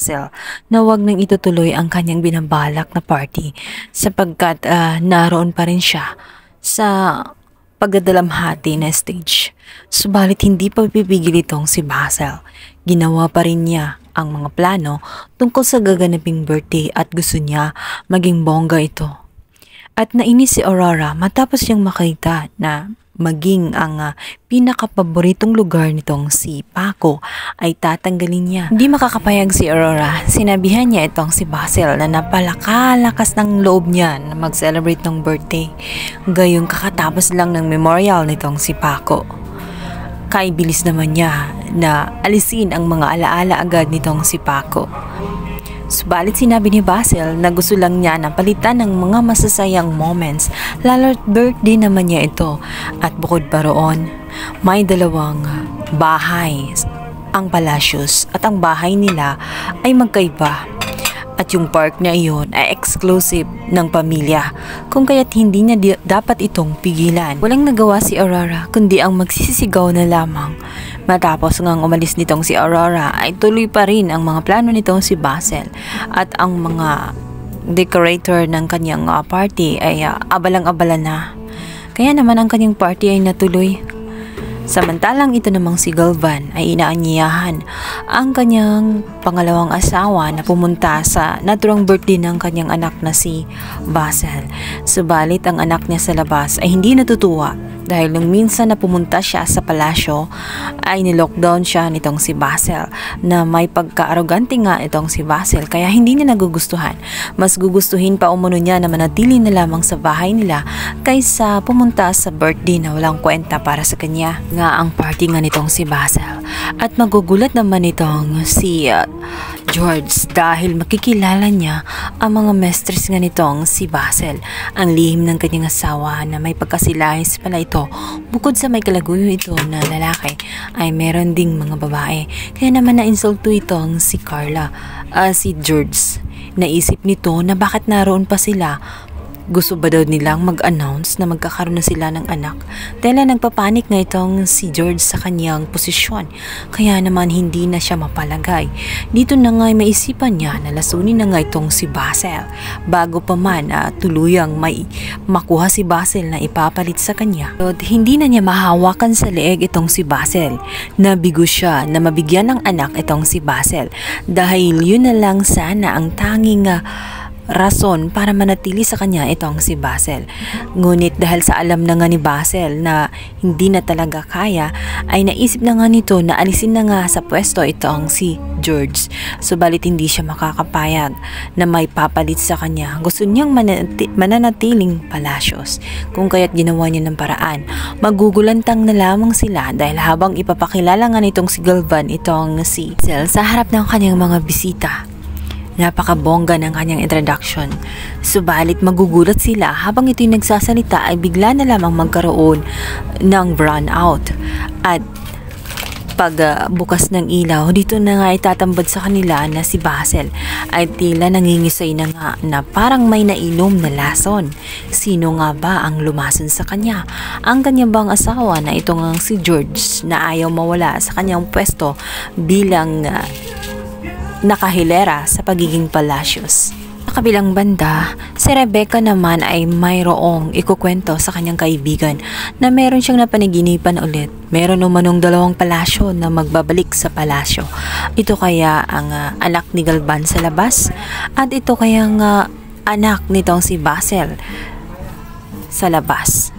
Basil na wag nang itutuloy ang kanyang binabalak na party sapagkat naroon pa rin siya sa pagdadalamhati na stage. Subalit hindi pa pipigil itong si Basil. Ginawa pa rin niya ang mga plano tungkol sa gaganaping birthday at gusto niya maging bongga ito. At nainis si Aurora matapos niyang makita na maging ang pinakapaboritong lugar nitong si Paco ay tatanggalin niya. Hindi makakapayag si Aurora. Sinabihan niya itong si Basil na napakalakas ng loob niya na mag-celebrate ng birthday. Gayong kakatapos lang ng memorial nitong si Paco. Kaibilis naman niya na alisin ang mga alaala agad nitong si Paco. Subalit sinabi ni Basil na gusto lang niya na palitan ng mga masasayang moments, lalo't birthday naman niya ito. At bukod pa roon, may dalawang bahay ang Palacios at ang bahay nila ay magkaiba. At yung park na iyon ay exclusive ng pamilya, kung kaya't hindi niya dapat itong pigilan. Walang nagawa si Aurora kundi ang magsisisigaw na lamang. Matapos ngang umalis nitong si Aurora ay tuloy pa rin ang mga plano nitong si Basil at ang mga decorator ng kanyang party ay abalang-abala na. Kaya naman ang kanyang party ay natuloy. Samantalang ito namang si Galvan ay inaanyayahan ang kanyang pangalawang asawa na pumunta sa naturang birthday ng kanyang anak na si Basil. Subalit ang anak niya sa labas ay hindi natutuwa dahil nung minsan na pumunta siya sa palasyo ay nilockdown siya nitong si Basil na may pagka-arogante nga itong si Basil kaya hindi niya nagugustuhan. Mas gugustuhin pa umano niya na manatili na lamang sa bahay nila kaysa pumunta sa birthday na walang kwenta para sa kanya. Nga ang party nga nitong si Basil at magugulat naman itong si George dahil makikilala niya ang mga mestres nga nitong si Basil. Ang lihim ng kanyang asawa na may pagkasilahis pala ito. Bukod sa may kalaguyo ito na lalaki ay meron ding mga babae. Kaya naman na-insulto itong si Carla, si George. Naisip nito na bakit naroon pa sila. Gusto ba daw nilang mag-announce na magkakaroon na sila ng anak? Dahil nagpapanik nga itong si George sa kanyang posisyon. Kaya naman hindi na siya mapalagay. Dito na nga maisipan niya na lasunin na nga itong si Basil. Bago pa man tuluyang may makuha si Basil na ipapalit sa kanya. At hindi na niya mahawakan sa leeg itong si Basil. Nabigo siya na mabigyan ng anak itong si Basil. Dahil yun na lang sana ang tanging rason para manatili sa kanya itong si Basil. Ngunit dahil sa alam na nga ni Basil na hindi na talaga kaya, ay naisip na nga nito na alisin na nga sa pwesto itong si George. Subalit hindi siya makakapayag na may papalit sa kanya. Gusto niyang mananatiling Palacios. Kung kaya't ginawa niya ng paraan. Magugulantang na lamang sila dahil habang ipapakilala nga nitong si Galvan itong si Basil sa harap ng kanyang mga bisita. Napakabongga ng kanyang introduction. Subalit magugulat sila habang ito'y nagsasalita ay bigla na lamang magkaroon ng brownout. At pagbukas ng ilaw, dito na nga itatambad sa kanila na si Basil ay tila nangingisay na nga na parang may nainom na lason. Sino nga ba ang lumason sa kanya? Ang kanyang bang asawa na ito nga si George na ayaw mawala sa kanyang pwesto bilang nakahilera sa pagiging Palacios. Sa kabilang banda, si Rebecca naman ay mayroong ikukwento sa kanyang kaibigan na meron siyang napanaginipan ulit. Meron umanong dalawang palasyo na magbabalik sa palasyo. Ito kaya ang anak ni Galvan sa labas at ito kayang anak nitong si Basil sa labas.